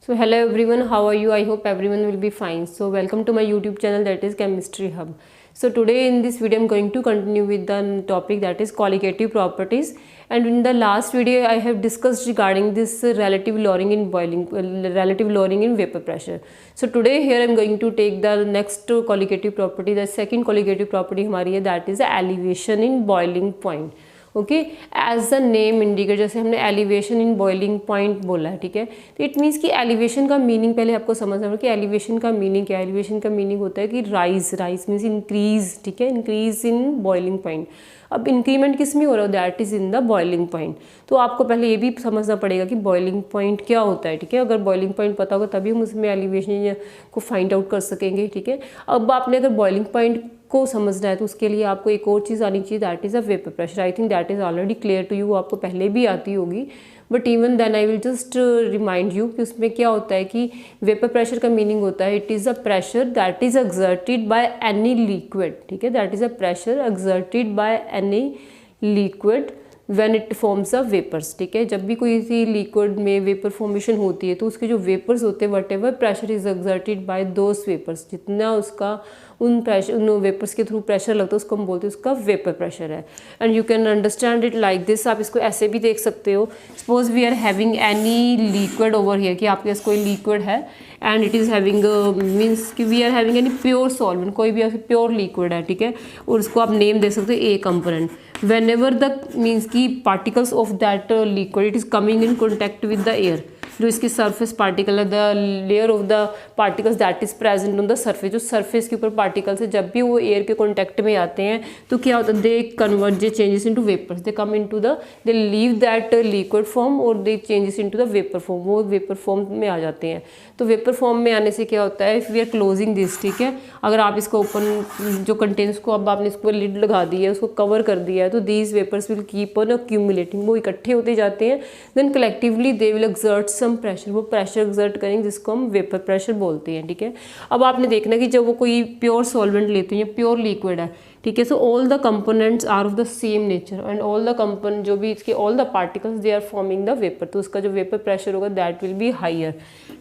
So hello everyone, how are you? I hope everyone will be fine. So welcome to my YouTube channel, that is Chemistry Hub. So today in this video I'm going to continue with the topic that is colligative properties, and in the last video I have discussed regarding this relative lowering in relative lowering in vapor pressure. So today here I'm going to take the next colligative property. The second colligative property हमारी है, that is elevation in boiling point. Okay, as the name indicate, जैसे हमने elevation in boiling point बोला है, ठीक है। तो it means कि एलिवेशन का मीनिंग पहले आपको समझना होगा कि एलिवेशन का मीनिंग क्या है। एलिवेशन का मीनिंग होता है कि राइज मीन्स इंक्रीज, ठीक है, इंक्रीज इन बॉइलिंग पॉइंट। अब इंक्रीमेंट किस में हो रहा है, that is in the boiling point. तो आपको पहले ये भी समझना पड़ेगा कि बॉइलिंग पॉइंट क्या होता है, ठीक है। अगर बॉइलिंग पॉइंट पता होगा तभी हम उसमें एलिवेशन को फाइंड आउट कर सकेंगे, ठीक है। अब आपने अगर बॉइलिंग पॉइंट को समझना है तो उसके लिए आपको एक और चीज़ आनी चाहिए, that is a vapour pressure. I think that is already clear to you, आपको पहले भी आती होगी, but even then I will just remind you कि उसमें क्या होता है कि वेपर प्रेशर का मीनिंग होता है it is a pressure that is exerted by any liquid, ठीक है। That is a pressure exerted by any liquid when it forms a vapours, ठीक है। जब भी कोई सी लिक्विड में वेपर फॉर्मेशन होती है तो उसके जो वेपर्स होते हैं, whatever pressure is exerted by those vapours, जितना उसका उन वेपर्स के थ्रू प्रेशर लगता है उसको हम बोलते हैं उसका वेपर प्रेशर है। And you can understand it like this, आप इसको ऐसे भी देख सकते हो। Suppose we are having any liquid over here, कि आपके पास कोई लिक्विड है and it is having means कि we are having any pure solvent, कोई भी आपकी प्योर लिक्विड है, ठीक है, और उसको आप नेम दे सकते हो a component. Whenever the means की particles of that liquid it is coming in contact with the air, जो इसकी सरफेस पार्टिकल है, the layer of the particles that is present on the surface, जो surface के ऊपर particles है, जब भी वो एयर के कॉन्टैक्ट में आते हैं तो क्या होता है, they convert they changes into vapours, they come into the they leave that liquid form और they changes into the vapour form, वो वेपर फॉर्म में आ जाते हैं। तो वेपर फॉर्म में आने से क्या होता है, if we are closing this, ठीक है, अगर आप इसको ओपन जो कंटेनर्स को अब आपने इसको लिड लगा दी है, उसको कवर कर दिया है, तो these vapours will keep on accumulating, वो इकट्ठे होते जाते हैं, then collectively they will exert some pressure, वो प्रेशर एक्सर्ट करेंगे जिसको हम वेपर प्रेशर बोलते हैं, ठीक है। अब आपने देखना कि जब वो कोई प्योर सॉल्वेंट लेते हैं या प्योर लिक्विड है, ठीक है, so all the components are of the same nature and all the component जो भी इसके all the particles they are forming the vapour, तो उसका जो वेपर प्रेशर होगा दैट विल बी हायर,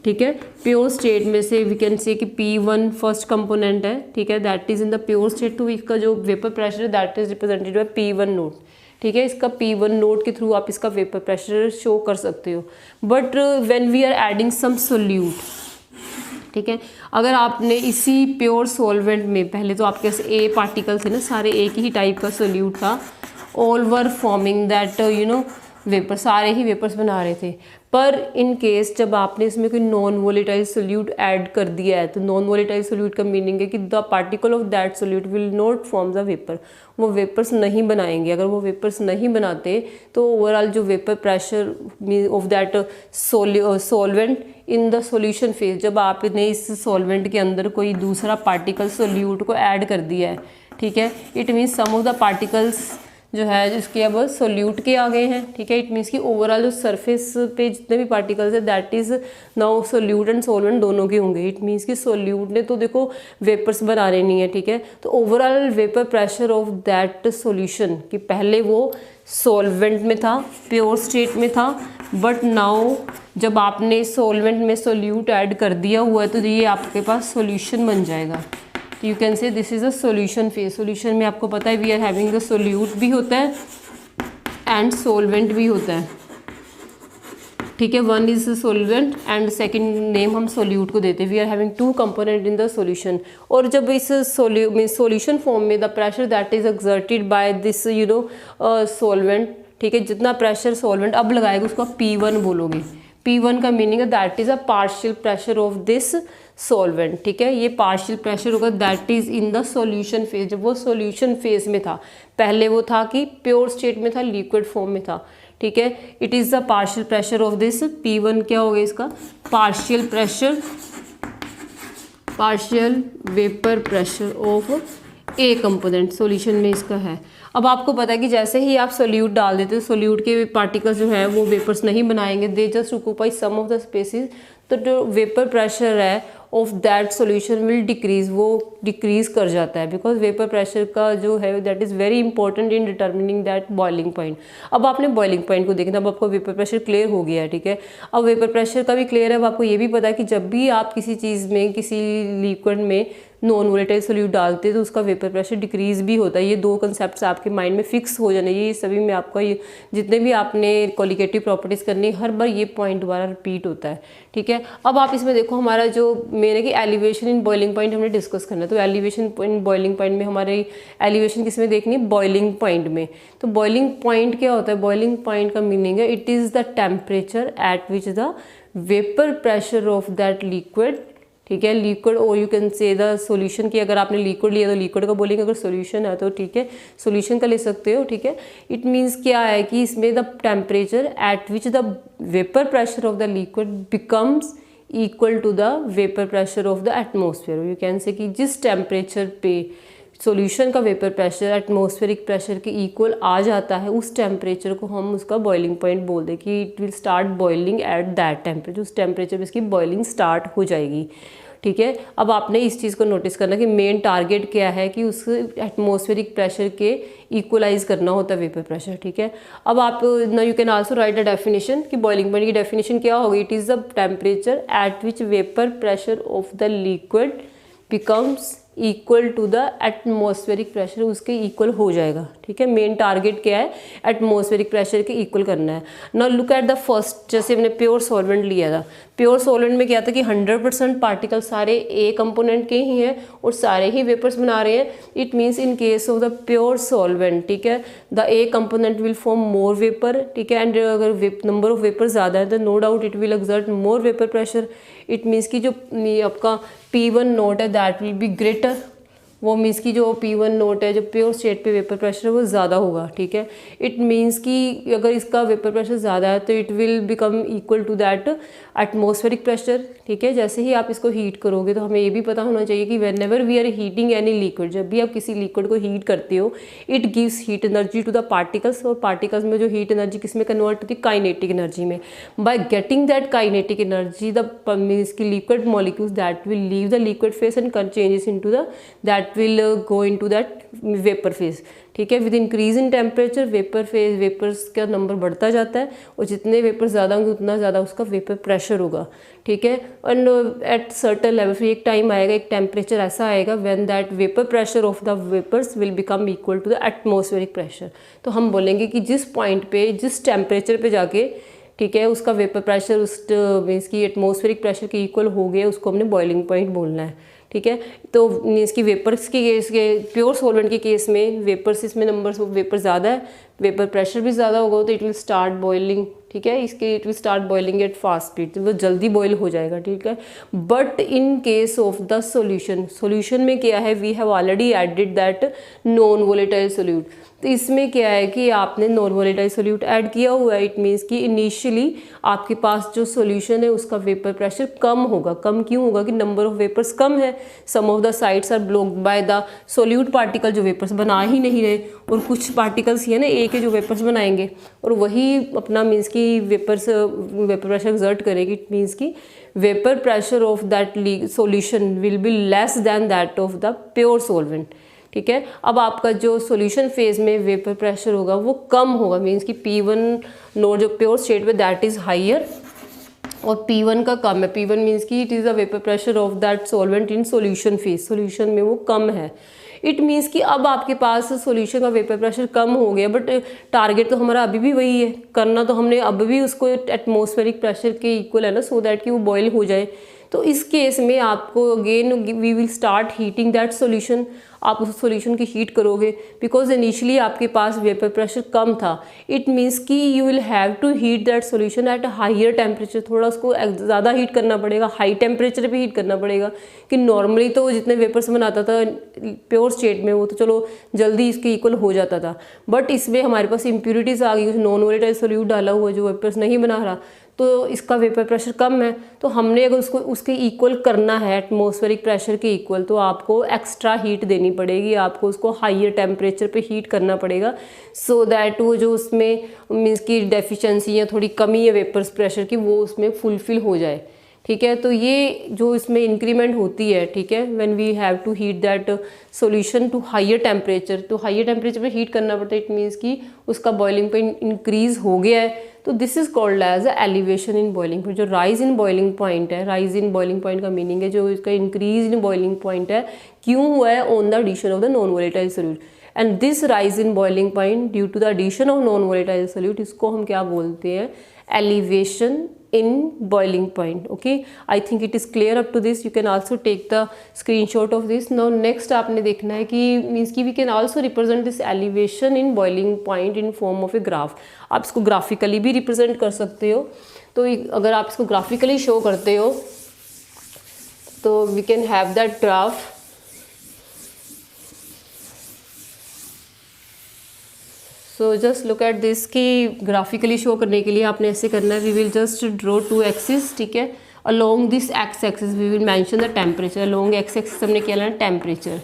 ठीक है। प्योर स्टेट में से वी कैन से कि P1 फर्स्ट कंपोनेंट है, ठीक है, that is in the pure state, तो इसका जो वेपर प्रेशर है that is represented bye P1 note, ठीक है। इसका P1 नोट के थ्रू आप इसका वेपर प्रेशर शो कर सकते हो। But when we are adding some solute, ठीक है, अगर आपने इसी प्योर सॉल्वेंट में पहले तो आपके ए पार्टिकल्स है ना, सारे एक ही टाइप का सोल्यूट था, all were forming that you know vapour, सारे ही वेपर्स बना रहे थे। पर इन केस जब आपने इसमें कोई नॉन वोलेटाइल सोल्यूट ऐड कर दिया है, तो नॉन वोलेटाइल सोल्यूट का मीनिंग है कि the particle of that solute will not form the vapour, वो वेपर्स नहीं बनाएंगे। अगर वो वेपर्स नहीं बनाते तो ओवरऑल जो vapour pressure of that solvent in the solution phase, जब आपने इस सॉल्वेंट के अंदर कोई दूसरा पार्टिकल सोल्यूट को ऐड कर दिया है, ठीक है, it means some of the particles जो है जिसके अब सोल्यूट के आ गए हैं, ठीक है। इट मीन्स कि ओवरऑल जो सरफेस पे जितने भी पार्टिकल्स है that is now solute and solvent दोनों के होंगे। इट मीन्स कि सोल्यूट ने तो देखो वेपर्स बना रहे नहीं है, ठीक है, तो overall vapour pressure of that solution कि पहले वो सॉल्वेंट में था, प्योर स्टेट में था, बट नाउ जब आपने सॉल्वेंट में सोल्यूट ऐड कर दिया हुआ है तो ये आपके पास सॉल्यूशन बन जाएगा। You can say this is a solution phase. Solution में आपको पता है we are having the solute भी होता है एंड सॉल्वेंट भी होता है, ठीक है। One is solvent and second name हम सोल्यूट को देते हैं। We are having two component in the solution, और जब इस सॉल्यूशन फॉर्म में the pressure that is exerted by this you know solvent, ठीक है, जितना प्रेशर सॉल्वेंट अब लगाएगा उसको आप P1 बोलोगे। P1 का मीनिंग है that is a partial pressure of this solvent, ठीक है। ये पार्शियल प्रेशर होगा that is in the solution phase, जब वो सॉल्यूशन फेज में था, पहले वो था कि प्योर स्टेट में था, लिक्विड फॉर्म में था, ठीक है। It is the partial pressure of this P1 क्या हो गया इसका partial pressure, partial vapour pressure of A component solution में इसका है। अब आपको पता है कि जैसे ही आप सोल्यूट डाल देते हो, सोल्यूट के पार्टिकल्स जो है वो वेपर्स नहीं बनाएंगे, they just occupy some of the spaces, तो जो वेपर प्रेशर है of that solution will decrease, वो डिक्रीज कर जाता है, बिकॉज वेपर प्रेशर का जो है that is very important in determining that boiling point. अब आपने बॉइलिंग पॉइंट को देखना, अब आपको वेपर प्रेशर क्लियर हो गया है, ठीक है। अब वेपर प्रेशर का भी क्लियर है, अब आपको ये भी पता है कि जब भी आप किसी चीज़ में, किसी लिक्विड में नॉन वोलेटाइल सोल्यूट डालते हैं तो उसका वेपर प्रेशर डिक्रीज भी होता है। ये दो कंसेप्ट्स आपके माइंड में फिक्स हो जाने, ये सभी में आपका ये जितने भी आपने क्वालिटेटिव प्रॉपर्टीज़ करनी हर बार ये पॉइंट दोबारा रिपीट होता है, ठीक है। अब आप इसमें देखो, हमारा जो मेन है कि एलिवेशन इन बॉइलिंग पॉइंट हमने डिस्कस करना है। तो एलिवेशन इन बॉइलिंग पॉइंट में हमारे एलिवेशन किस में देखनी है, बॉइलिंग पॉइंट में। तो बॉइलिंग पॉइंट क्या होता है, बॉइलिंग पॉइंट का मीनिंग है it is the temperature at which the vapour pressure of that liquid, ठीक है, लिक्विड, और यू कैन से द सॉल्यूशन की, अगर आपने लिक्विड लिया तो लिक्विड का बोलेंगे, अगर सॉल्यूशन है तो ठीक है सॉल्यूशन का ले सकते हो, ठीक है। इट मीन्स क्या है कि इसमें the temperature at which the vapour pressure of the liquid becomes equal to the vapour pressure of the atmosphere. You can say कि जिस टेम्परेचर पे सॉल्यूशन का वेपर प्रेशर एटमॉस्फेरिक प्रेशर के इक्वल आ जाता है, उस टेम्परेचर को हम उसका बॉइलिंग पॉइंट बोल दें कि it will start boiling at that temperature, उस टेम्परेचर पे इसकी बॉइलिंग स्टार्ट हो जाएगी, ठीक है। अब आपने इस चीज़ को नोटिस करना कि मेन टारगेट क्या है कि उस एटमॉस्फेरिक प्रेशर के इक्वलाइज करना होता है वेपर प्रेशर, ठीक है। अब आप ना you can also write the definition कि बॉइलिंग पॉइंट की डेफिनेशन क्या होगी, it is the temperature at which vapour pressure of the liquid becomes equal to the atmospheric pressure, उसके इक्वल हो जाएगा, ठीक है। मेन टारगेट क्या है, एटमॉस्फेरिक प्रेशर के इक्वल करना है। Now look at the first, जैसे हमने प्योर सॉल्वेंट लिया था, प्योर सॉल्वेंट में क्या था कि 100% पार्टिकल सारे ए कंपोनेंट के ही हैं और सारे ही वेपर्स बना रहे हैं। It means in case of the pure solvent, ठीक है, the A component will form more vapour, ठीक है, एंड अगर नंबर ऑफ वेपर ज़्यादा है तो no doubt it will exert more vapour pressure. It means कि जो आपका P1 नोट है दैट विल बी ग्रेटर, वो मीन्स की जो P1 नोट है जो प्योर स्टेट पे वेपर प्रेशर है वो ज़्यादा होगा, ठीक है। इट मीन्स कि अगर इसका वेपर प्रेशर ज़्यादा है तो it will become equal to that atmospheric pressure, ठीक है। जैसे ही आप इसको हीट करोगे तो हमें ये भी पता होना चाहिए कि whenever we are heating any liquid, जब भी आप किसी लिक्विड को हीट करते हो it gives heat energy to the particles, और पार्टिकल्स में जो हीट एनर्जी किस में कन्वर्ट होती है, काइनेटिक एनर्जी में। By getting that kinetic energy the means की liquid molecules that will leave the liquid phase and changes into the that will go into that vapor phase, ठीक है। With increase in temperature vapour phase, vapours का number बढ़ता जाता है और जितने vapour ज़्यादा होंगे उतना ज़्यादा उसका वेपर प्रेशर होगा, ठीक है। एंड एट सर्टेन लेवल, फिर एक टाइम आएगा, एक टेम्परेचर ऐसा आएगा when that vapour pressure of the vapours will become equal to the atmospheric pressure. तो हम बोलेंगे कि जिस पॉइंट पे, जिस टेम्परेचर पे जाके, ठीक है, उसका वेपर प्रेशर उस मीन्स की एटमॉस्फेरिक प्रेशर के इक्वल हो गया, उसको हमने बॉइलिंग पॉइंट बोलना है, ठीक है। तो मीन्स की वेपर्स के केस के, प्योर सॉल्वेंट के केस में वेपर्स, इसमें नंबर्स ऑफ वेपर ज़्यादा है, वेपर प्रेशर भी ज़्यादा होगा तो इट विल स्टार्ट बॉइलिंग, ठीक है। इसके it will start boiling at fast speed, तो वो जल्दी बॉयल हो जाएगा, ठीक है। But in case of the solution, solution में क्या है, we have already added that non volatile solute. तो इसमें क्या है कि आपने नॉन वोलेटाइल सोल्यूट ऐड किया हुआ है। इट मीन्स कि इनिशियली आपके पास जो सॉल्यूशन है उसका वेपर प्रेशर कम होगा। कम क्यों होगा कि नंबर ऑफ वेपर्स कम है, some of the sides are blocked by the solute particle, जो वेपर्स बना ही नहीं रहे, और कुछ पार्टिकल्स ही है ना ए के जो वेपर्स बनाएंगे और वही अपना मीन्स की वेपर्स वेपर प्रेशर एक्सर्ट करेगी। इट मीन्स की vapour pressure of that solution will be less than that of the pure solvent, ठीक है। अब आपका जो सॉल्यूशन फेज में वेपर प्रेशर होगा वो कम होगा, मीन्स कि P1 नोट जो प्योर स्टेट में दैट इज़ हाइयर और P1 का कम है। P1 मीन्स कि it is the vapour pressure of that solvent in solution phase, solution में वो कम है। इट मीन्स कि अब आपके पास सॉल्यूशन का वेपर प्रेशर कम हो गया, बट टारगेट तो हमारा अभी भी वही है, करना तो हमने अब भी उसको एटमॉस्फेरिक प्रेशर के इक्वल है ना, सो दैट कि वो बॉयल हो जाए। तो इस केस में आपको again we will start heating that solution, आप उस सॉल्यूशन की हीट करोगे बिकॉज इनिशियली आपके पास वेपर प्रेशर कम था। इट मीन्स कि you will have to heat that solution at higher temperature, थोड़ा उसको ज़्यादा हीट करना पड़ेगा, हाई टेम्परेचर पे हीट करना पड़ेगा। कि नॉर्मली तो जितने वेपर्स बनाता था प्योर स्टेट में वो तो चलो जल्दी इसके इक्वल हो जाता था, बट इसमें हमारे पास इम्प्यूरिटीज़ आ गई, नॉन वोलेटाइल सोल्यूट डाला हुआ जो वेपर्स नहीं बना रहा, तो इसका वेपर प्रेशर कम है। तो हमने अगर उसको उसके इक्वल करना है एटमॉस्फेरिक प्रेशर के इक्वल, तो आपको एक्स्ट्रा हीट देनी पड़ेगी, आपको उसको हाइयर टेम्परेचर पे हीट करना पड़ेगा, सो दैट वो जो उसमें मीन्स की डेफिशिएंसी या थोड़ी कमी है वेपर्स प्रेशर की वो उसमें फुलफिल हो जाए, ठीक है। तो ये जो इसमें इंक्रीमेंट होती है, ठीक है, when we have to heat that solution to higher temperature, तो हायर टेम्परेचर पे हीट करना पड़ता है, इट मीन्स कि उसका बॉइलिंग पॉइंट इंक्रीज हो गया है, तो this is called as elevation in boiling point. जो राइज इन बॉइलिंग पॉइंट है, राइज इन बॉइलिंग पॉइंट का मीनिंग है जो इसका इंक्रीज इन बॉइलिंग पॉइंट है, क्यों हुआ है, on the addition of the non volatile solute, and this rise in boiling point due to the addition of non volatile solute, इसको हम क्या बोलते हैं, elevation in boiling point. Okay, I think it is clear up to this. You can also take the screenshot of this. Now next आपने देखना है कि means कि we can also represent this elevation in boiling point in form of a graph. आप इसको graphically भी represent कर सकते हो, तो अगर आप इसको graphically show करते हो तो we can have that graph. So just look at this कि ग्राफिकली शो करने के लिए आपने ऐसे करना है, we will just draw two axis, ठीक है, along this x axis we will mention the temperature, along x axis हमने क्या लेना, टेम्परेचर,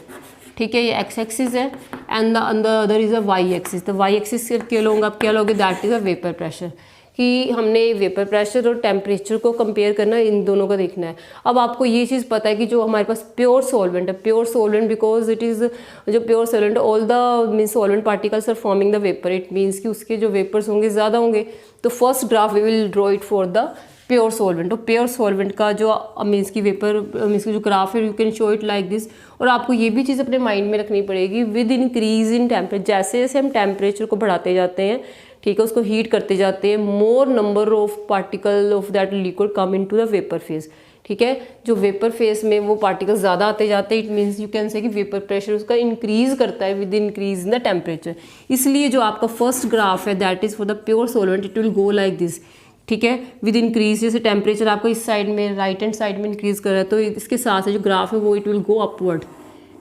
ठीक है, ये एक्स एक्सिस है, and the other is a y axis, तो वाई एक्सिस के अलोंग आप क्या लोगे, that is a vapour pressure, कि हमने वेपर प्रेशर और टेम्परेचर को कंपेयर करना है, इन दोनों का देखना है। अब आपको ये चीज़ पता है कि जो हमारे पास प्योर सॉल्वेंट है, pure solvent because it is जो pure solvent all the means solvent particles are forming the vapour, it means कि उसके जो वेपर्स होंगे ज़्यादा होंगे, तो first graph we will draw it for the pure solvent. तो प्योर सॉल्वेंट का जो मीन्स की वेपर मीन्स की जो ग्राफ है, you can show it like this. और आपको ये भी चीज़ अपने माइंड में रखनी पड़ेगी, विद इंक्रीज इन टेम्परेचर, जैसे जैसे हम टेम्परेचर को बढ़ाते जाते हैं, ठीक है, उसको हीट करते जाते हैं, मोर number of particle of that liquid come into the vapour phase, ठीक है, जो वेपर फेज में वो पार्टिकल्स ज़्यादा आते जाते हैं, it means you can say कि वेपर प्रेशर उसका इंक्रीज करता है with increase in the temperature. इसलिए जो आपका फर्स्ट ग्राफ है that is for the pure solvent, it will go like this, ठीक है, विद इंक्रीज, जैसे टेम्परेचर आपको इस साइड में राइट हैंड साइड में इंक्रीज कर रहा है, तो इसके साथ जो ग्राफ है वो इट विल गो अपवर्ड,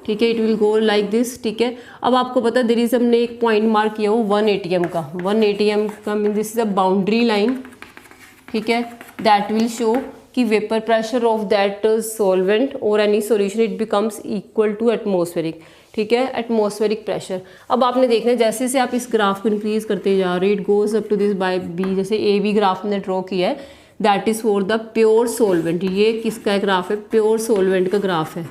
ठीक है, it will go like this, ठीक है। अब आपको पता है देयर इज, हमने एक पॉइंट मार्क किया वो 1 ATM का, 1 ATM का mean this is a boundary line, ठीक है, दैट विल शो कि vapour pressure of that solvent और any solution it becomes equal to atmospheric, ठीक है, एटमॉस्फेरिक प्रेशर। अब आपने देखना है जैसे जैसे आप इस ग्राफ को इंक्रीज करते जा रहे हो, it goes up to this by B, जैसे ए बी ग्राफ हमने ड्रॉ किया है, that is for the pure solvent. ये किसका ग्राफ है, प्योर सॉल्वेंट का ग्राफ है,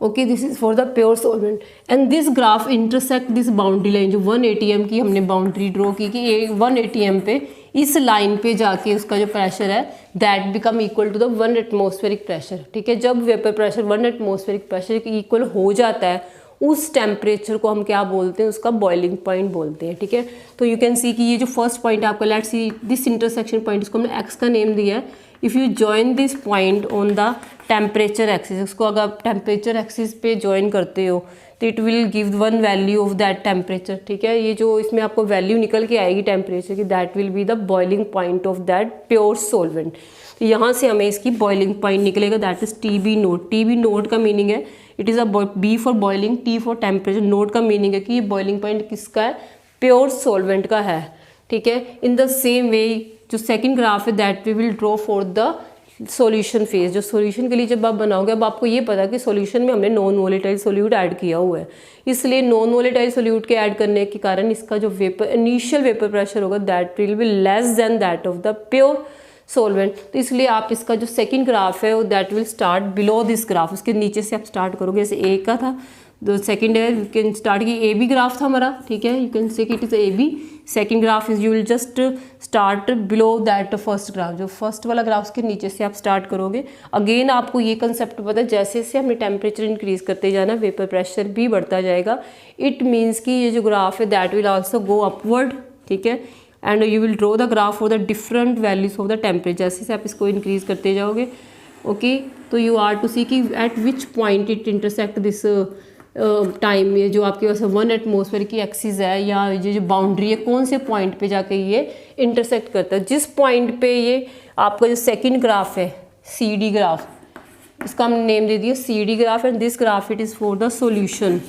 okay, this is for the pure solvent, and this graph intersect this boundary line, जो 1 ATM की हमने बाउंड्री ड्रॉ की कि 1 ATM पे इस लाइन पे जाके उसका जो प्रेशर है that become equal to the 1 atmospheric pressure, ठीक है। जब वेपर प्रेशर 1 एटमॉस्फेरिक प्रेशर के इक्वल हो जाता है, उस टेम्परेचर को हम क्या बोलते हैं, उसका बॉइलिंग पॉइंट बोलते हैं, ठीक है। तो यू कैन सी कि ये जो फर्स्ट पॉइंट है आपका, let's see this intersection point, इसको हमने एक्स का नेम दिया है। If you join this point on the temperature axis, उसको अगर आप टेम्परेचर एक्सिस पे ज्वाइन करते हो तो it will give one value of that temperature, ठीक है। ये जो इसमें आपको वैल्यू निकल के आएगी टेम्परेचर की, that will be the boiling point of that pure solvent. तो यहाँ से हमें इसकी बॉइलिंग पॉइंट निकलेगा, that is TB note. TB note का मीनिंग है it is a B for boiling, T for temperature, note का मीनिंग है कि ये बॉइलिंग पॉइंट किसका है, प्योर सॉल्वेंट का है, ठीक है। इन द सेम वे जो सेकेंड ग्राफ है that we will draw for the solution phase. जो सॉल्यूशन के लिए जब आप बनाओगे, अब आपको ये पता कि सॉल्यूशन में हमने नॉन वोलेटाइल सोल्यूट ऐड किया हुआ है, इसलिए नॉन वोलेटाइल सोल्यूट के ऐड करने के कारण इसका जो वेपर इनिशियल वेपर प्रेशर होगा that will be less than that of the pure solvent. तो इसलिए आप इसका जो सेकंड ग्राफ है वो that will start below this graph, उसके नीचे से आप स्टार्ट करोगे, जैसे ए का था, तो सेकंड है यू कैन स्टार्ट की AB ग्राफ था हमारा, ठीक है, यू कैन से कि it is AB। Second graph is you will just start below that first graph, जो फर्स्ट वाला ग्राफ उसके नीचे से आप स्टार्ट करोगे। अगेन आपको ये कंसेप्ट पता है, जैसे जैसे हमने टेम्परेचर इंक्रीज करते जाना वेपर प्रेशर भी बढ़ता जाएगा, इट मीन्स कि ये जो ग्राफ है that will also go upward, ठीक है, and you will draw the graph for the different values of the temperature, जैसे जैसे आप इसको इंक्रीज करते जाओगे, ओके। तो यू आर टू सी कि eight which point it intersect this time, ये जो आपके पास 1 एटमॉस्फेयर की एक्सिस है या ये जो बाउंड्री है, कौन से पॉइंट पे जाके ये इंटरसेक्ट करता है। जिस पॉइंट पे ये आपका जो सेकंड ग्राफ है CD ग्राफ, इसका हमने नेम दे दिया CD graph, and this graph it is for the solution,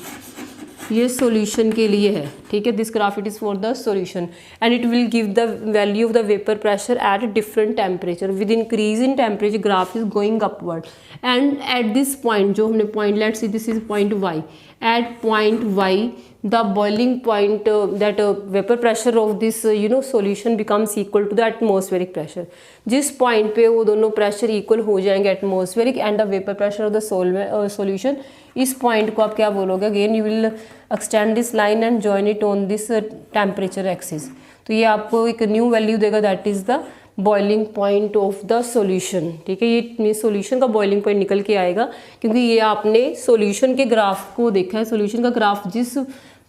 ये सॉल्यूशन के लिए है, ठीक है। This graph it is for the solution and it will give the value of the vapour pressure at different temperature. With increase in temperature graph is going upward, and at this point जो हमने point let's see this is point Y, at point Y the boiling point that vapor pressure of this solution becomes equal to the atmospheric pressure. जिस point पे वो दोनों pressure equal हो जाएंगे atmospheric and the vapour pressure of the solution, इस point को आप क्या बोलोगे, again you will extend this line and join it on this temperature axis. तो ये आपको एक न्यू वैल्यू देगा, that is the boiling point of the solution. ठीक है, ये सॉल्यूशन का बॉइलिंग पॉइंट निकल के आएगा, क्योंकि ये आपने सॉल्यूशन के ग्राफ को देखा है. सॉल्यूशन का ग्राफ जिस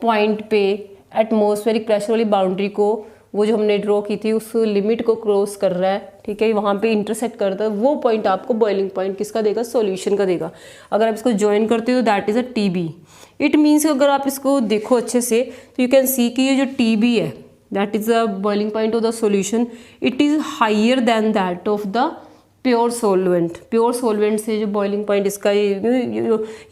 पॉइंट पे एटमॉस्फेरिक प्रेशर वाली बाउंड्री को, वो जो हमने ड्रॉ की थी, उस लिमिट को क्रॉस कर रहा है, ठीक है, वहाँ पे इंटरसेक्ट करता है, वो पॉइंट आपको बॉइलिंग पॉइंट किसका देगा, सॉल्यूशन का देगा. अगर आप इसको ज्वाइन करते हो that is a TB. It means अगर आप इसको देखो अच्छे से तो यू कैन सी कि ये जो TB है that is the boiling point of the solution, it is higher than that of the pure solvent. Pure solvent से जो बॉइलिंग पॉइंट इसका ये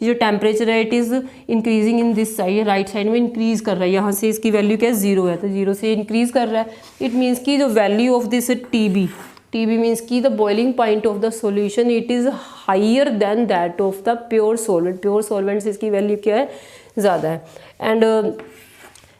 जो टेम्परेचर है it is increasing in this side, right side में increase कर रहा है. यहाँ से इसकी वैल्यू क्या है, 0 है, तो 0 से इंक्रीज कर रहा है. इट मीन्स कि जो value of this TB means की the boiling point of the solution it is higher than that of the pure solvent. Pure solvent से इसकी वैल्यू क्या है, ज़्यादा है. एंड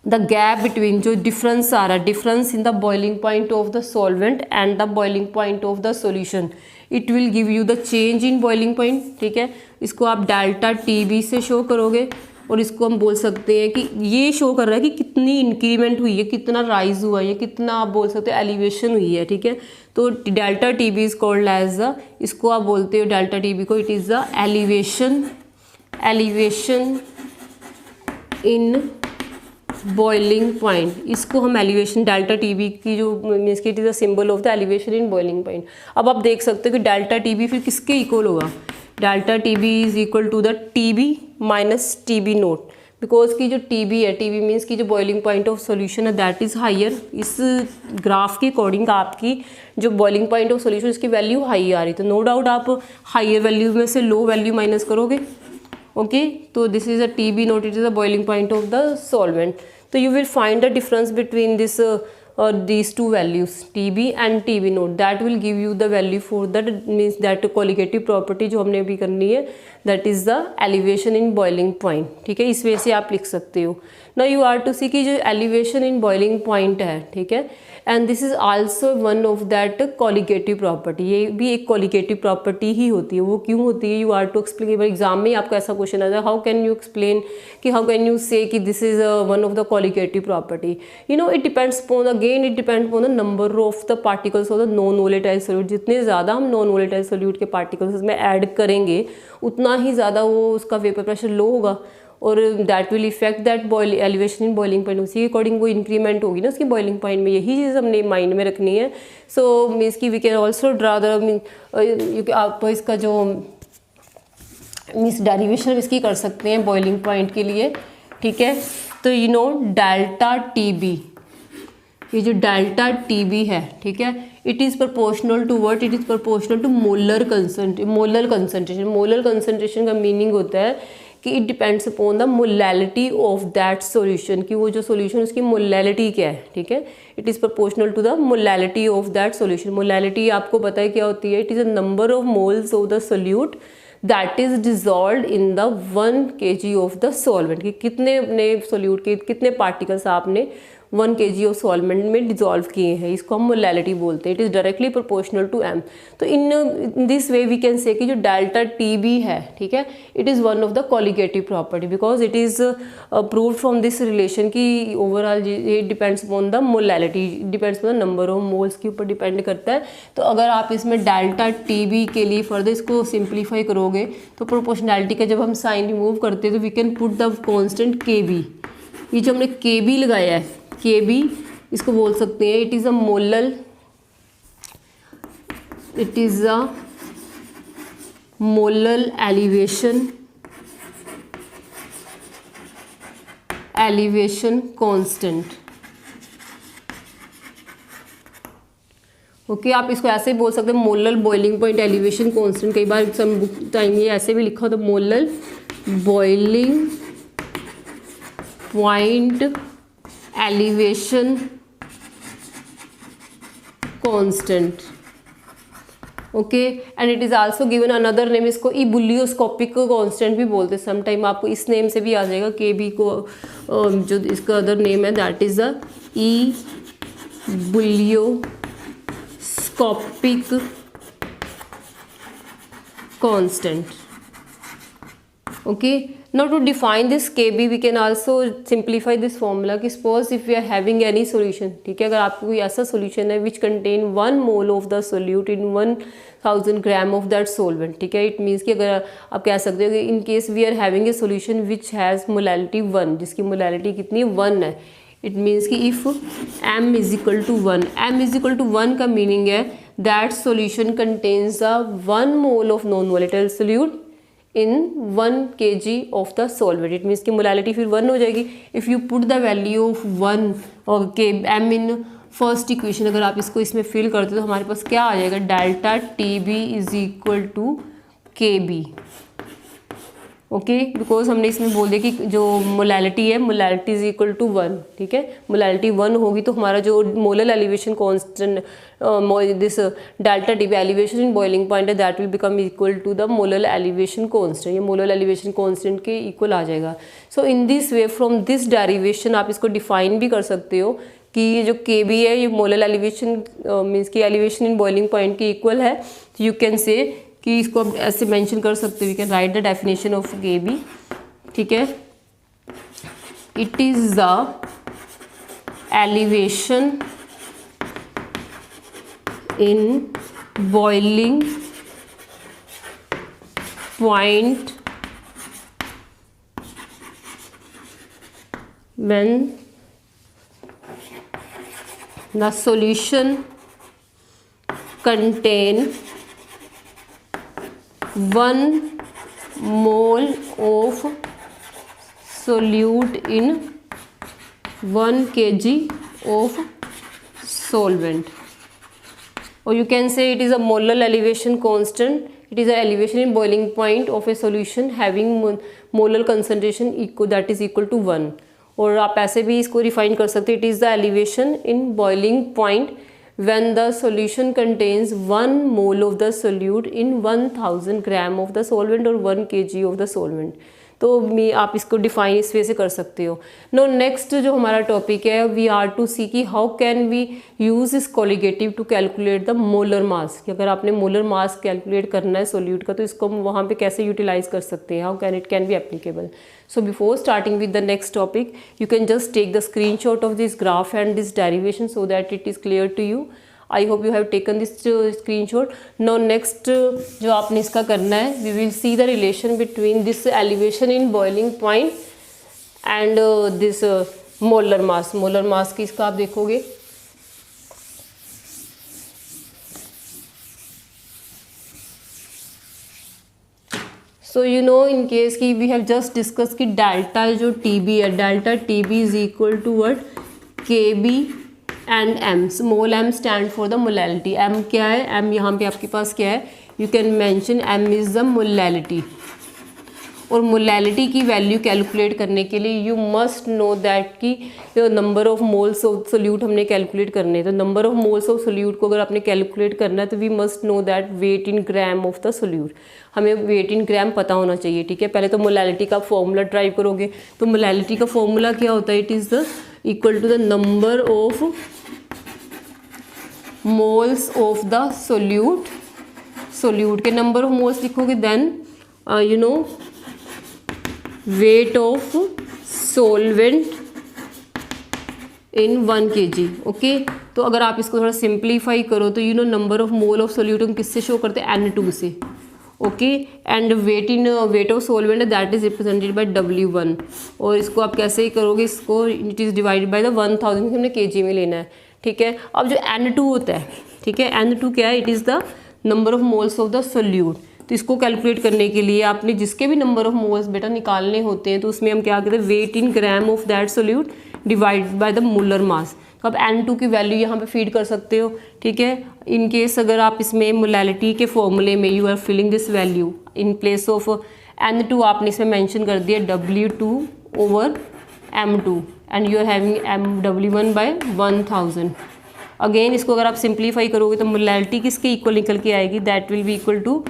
द गैप बिटवीन, जो डिफरेंस आ रहा है, difference in the boiling point of the solvent and the boiling point of the solution, it will give you the change in boiling point. ठीक है, इसको आप डेल्टा TB से show करोगे, और इसको हम बोल सकते हैं कि ये शो कर रहा है कि कितनी इंक्रीमेंट हुई है, कितना राइज हुआ है, कितना आप बोल सकते हो एलिवेशन हुई है. ठीक है, तो delta TB is called as the, इसको आप बोलते हो डेल्टा TB को, it is the elevation in boiling point. इसको हम एलिवेशन डेल्टा TB की जो मीन्स की it is a symbol of the elevation in boiling point. अब आप देख सकते हो कि डेल्टा TB फिर किसके इक्वल होगा, delta TB is equal to the TB minus TB naught, because की जो TB है, TB मीन्स की जो बॉइलिंग पॉइंट ऑफ सॉल्यूशन है दैट इज़ हायर. इस ग्राफ के अकॉर्डिंग आपकी जो बॉइलिंग पॉइंट ऑफ सॉल्यूशन इसकी वैल्यू हाई आ रही, तो नो डाउट आप हायर वैल्यू में से लो वैल्यू माइनस करोगे. ओके, तो this is a TB naught, it is a boiling point of the solvent. तो you will find the difference between this these two values TB and TB note, that will give you the value for that, means that qualitative property जो हमने अभी करनी है, that is the elevation in boiling point. ठीक है, इस वजह से आप लिख सकते हो. now you are to see कि जो elevation in boiling point है, ठीक है, and this is also one of that colligative property. ये भी एक colligative property ही होती है. वो क्यों होती है, you are to explain. Exam में आपको ऐसा क्वेश्चन आता है, how can you explain कि how can you say कि this is one of the colligative property. It depends upon, again it depends upon the number of the particles of the non volatile solute. जितने ज़्यादा हम non volatile solute के particles में add करेंगे उतना ही ज़्यादा वो उसका वेपर प्रेशर लो होगा, और that will effect that elevation in boiling point. उसी के अकॉर्डिंग वो इंक्रीमेंट होगी ना उसकी बॉइलिंग पॉइंट में. यही चीज़ हमने माइंड में रखनी है. सो मीन्स की we can also draw the, आप इसका जो मीन्स डेरिवेशन इसकी कर सकते हैं बॉइलिंग पॉइंट के लिए. ठीक है, तो डेल्टा TB, ये जो डेल्टा TB है, ठीक है, it is proportional to what, it is proportional to molar concentration. Molar concentration का मीनिंग होता है कि it depends upon the molality of that solution, कि वो जो सॉल्यूशन उसकी मोलैलिटी क्या है. ठीक है, it is proportional to the molality of that solution. Molality आपको पता है क्या होती है, it is a number of moles of the solute that is dissolve in the 1 kg of the solvent. कि कितने अपने सोल्यूट के कितने पार्टिकल्स आपने 1 kg ऑफ सॉल्वेंट में डिजॉल्व किए हैं, इसको हम मोलैलिटी बोलते हैं. It is directly proportional to m. तो in this way we can say कि जो डेल्टा TB है, ठीक है, it is one of the colligative property, because it is proved from this relation कि ओवरऑल ये depends upon the molality, depends upon the number of moles के ऊपर depend करता है. तो अगर आप इसमें डेल्टा TB के लिए फर्दर इसको सिंप्लीफाई करोगे तो प्रोपोर्शनैलिटी का जब हम साइन रिमूव करते हैं तो we can put the constant KB. ये जो हमने KB लगाया है, KB इसको बोल सकते हैं it is a molal, it is a molal elevation constant. Okay, आप इसको ऐसे भी बोल सकते हैं molal boiling point elevation constant. कई बार सम बुक टाइम ये ऐसे भी लिखा होता है molal boiling point elevation constant. Okay, and it is also given another name, इसको इबुलियोस्कोपिक कांस्टेंट भी बोलते हैं. समटाइम आपको इस नेम से भी आ जाएगा. KB को जो इसका अदर नेम है that is the ebullioscopic constant. Okay, now to define this Kb we can also simplify this formula कि suppose if we are having any solution, ठीक है, अगर आपको कोई ऐसा solution है which contain 1 mole of the solute in 1000 gram of that solvent, ठीक है, it means कि अगर आप कह सकते हो कि in case we are having a solution which has molality 1, जिसकी molality कितनी 1 है, it means कि if m is equal to 1, m is equal to 1 का meaning है that solution contains a 1 mole of non-volatile solute in 1 kg of the solvent. It means कि molality फिर 1 हो जाएगी. If you put the value of 1 और के M in first equation, अगर आप इसको इसमें फिल करते हो तो हमारे पास क्या आ जाएगा, delta T B is equal to K B. Okay, because हमने इसमें बोल दिया कि जो मोलालिटी है, मोलालिटी इज इक्वल टू 1, ठीक है, मोलालिटी 1 होगी तो हमारा जो molar elevation constant this delta T B elevation in boiling point है that will become equal to the molar elevation constant. ये मोलर एलिवेशन कांस्टेंट के इक्वल आ जाएगा. So in this way from this derivation आप इसको define भी कर सकते हो कि ये जो के बी है ये मोलर एलिवेशन मीन्स की एलिवेशन इन बॉइलिंग पॉइंट के इक्वल है. तो यू कैन से कि इसको आप ऐसे मेंशन कर सकते हो, we can write the definition of K B, ठीक है, it is the elevation in boiling point when the solution contain 1 mole of solute in 1 kg of solvent, or you can say it is a molar elevation constant. It is a elevation in boiling point of a solution having molar concentration equal that is equal to 1. और आप ऐसे भी इसको refine कर सकते हैं, it is the elevation in boiling point when the solution contains 1 mole of the solute in 1000 gram of the solvent or 1 kg of the solvent. तो आप इसको डिफाइन इस वे से कर सकते हो. नो नेक्स्ट जो हमारा टॉपिक है वी आर टू सी कि हाउ कैन वी यूज़ इस colligative to calculate the molar mass. कि अगर आपने मोलर मास कैलकुलेट करना है सोल्यूट का तो इसको हम वहाँ पे कैसे यूटिलाइज कर सकते हैं, how can it can be applicable. So before starting with the next topic, you can just take the screenshot of this graph and this derivation so that it is clear to you. I hope you have taken this screenshot. Now next जो आपने इसका करना है, we will see the relation between this elevation in boiling point and this molar mass. Molar mass की इसका आप देखोगे. So you know in case की वी हैव जस्ट डिस्कस कि डेल्टा जो टी बी है, delta T B is equal to what, K B and M. Small M stand for the molality. M क्या है, एम यहाँ पे आपके पास क्या है, you can mention M is the molality. और मोलैलिटी की वैल्यू कैलकुलेट करने के लिए यू मस्ट नो दैट कि number of moles of solute हमने कैलकुलेट करने हैं. तो number of moles of solute को अगर आपने कैलकुलेट करना है तो we must know that weight in gram of the solute. हमें वेट इन ग्राम पता होना चाहिए, ठीक है. पहले तो मोलैलिटी का फॉर्मूला ड्राइव करोगे तो मोलैलिटी का फॉर्मूला क्या होता है, it is the equal to the number of moles of the solute. Solute के नंबर ऑफ मोल्स लिखोगे then you know weight of solvent in 1 kg. Okay, तो अगर आप इसको थोड़ा सिंप्लीफाई करो तो you know number of mole of solute हम किससे शो करते हैं, N2 से. Okay, and weight of solvent that is represented by W1. और इसको आप कैसे ही करोगे, इसको it is divided by the 1000 हमने kg में लेना है, ठीक है. अब जो N2 होता है, ठीक है, N2 क्या है, it is the number of moles of the solute. तो इसको कैलकुलेट करने के लिए आपने जिसके भी नंबर ऑफ मोल्स बेटा निकालने होते हैं तो उसमें हम क्या करते हैं, weight in gram of that solute divide by the molar mass. तो आप N2 की वैल्यू यहाँ पे फीड कर सकते हो, ठीक है. इन केस अगर आप इसमें मोलैलिटी के फॉर्मूले में you are filling this value in place of N2 आपने इसमें मेंशन कर दिया W2 over M2 and you are having W1 by 1000. Again इसको अगर आप सिंप्लीफाई करोगे तो मोलैलिटी किसके इक्वल निकल के आएगी, that will be equal to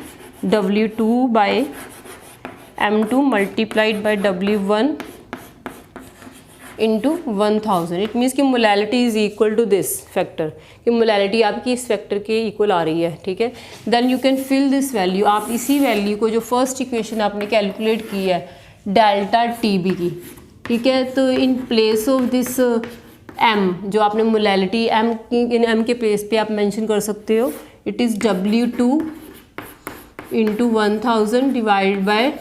W2 by M2 multiplied by W1 into 1000. It means कि molality is equal to this factor, कि मोलैलिटी आपकी इस फैक्टर के इक्वल आ रही है. ठीक है, then you can fill this value. आप इसी वैल्यू को जो फर्स्ट इक्वेशन आपने कैलकुलेट की है डेल्टा टीबी की, ठीक है, तो in place of this M, जो आपने मोलैलिटी एम की, इन एम के प्लेस पे आप मेंशन कर सकते हो it is W2 into 1000 divide by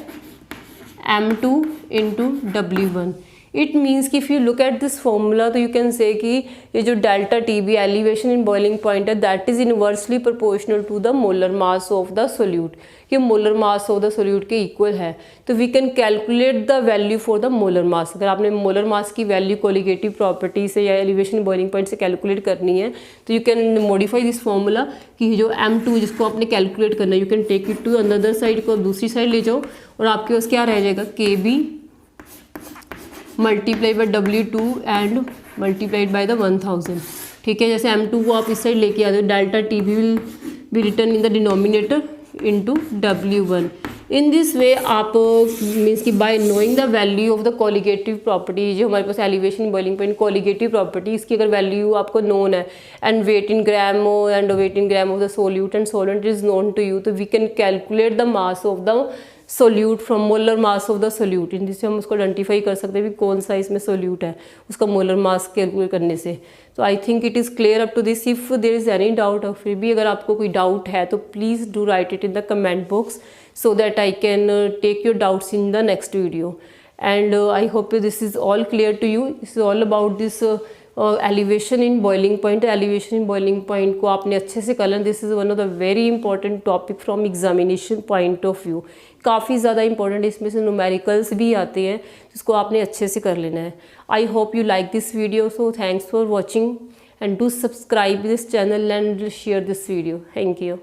M2 into W1. It means कि if you look at this formula तो यू कैन से कि ये जो delta TB elevation in boiling point है that is inversely proportional to the molar mass of the solute, कि molar mass of the solute के equal है. तो we can calculate the value for the molar mass. अगर आपने molar mass की value colligative property से या elevation boiling point से कैलकुलेट करनी है तो you can modify this formula कि जो M2 जिसको आपने कैलकुलेट करना है you can take it to another side को, दूसरी साइड ले जाओ और आपके पास क्या रह जाएगा KB multiply by W2 and multiplied by the 1000. ठीक है, जैसे M2 को आप इस साइड लेके आते हो delta TB will be return in the denominator into W1. In this way आप मीन्स कि by knowing the value of the colligative property, जो हमारे पास elevation boiling point colligative property, इसकी अगर वैल्यू आपको नोन है and weight in gram and weight in gram of the solute and solvent is known to you, तो we can calculate the mass of the solute from molar mass of the solute. इन जिससे हम उसको identify कर सकते हैं कि कौन सा इसमें सोल्यूट है उसका मोलर मास कैलकुलेट करने से. तो I think it is clear up to this. If there is any doubt और फिर भी अगर आपको कोई डाउट है तो please do write it in the comment box so that I can take your doubts in the next video. And I hope this is all clear to you. This is all about this elevation in boiling point. Elevation in boiling point को आपने अच्छे से कर लेना. This is one of the very important topic from examination point of view. काफ़ी ज़्यादा important, इसमें से numericals भी आते हैं जिसको आपने अच्छे से कर लेना है. I hope you like this video. So thanks for watching and do subscribe this channel and share this video. Thank you.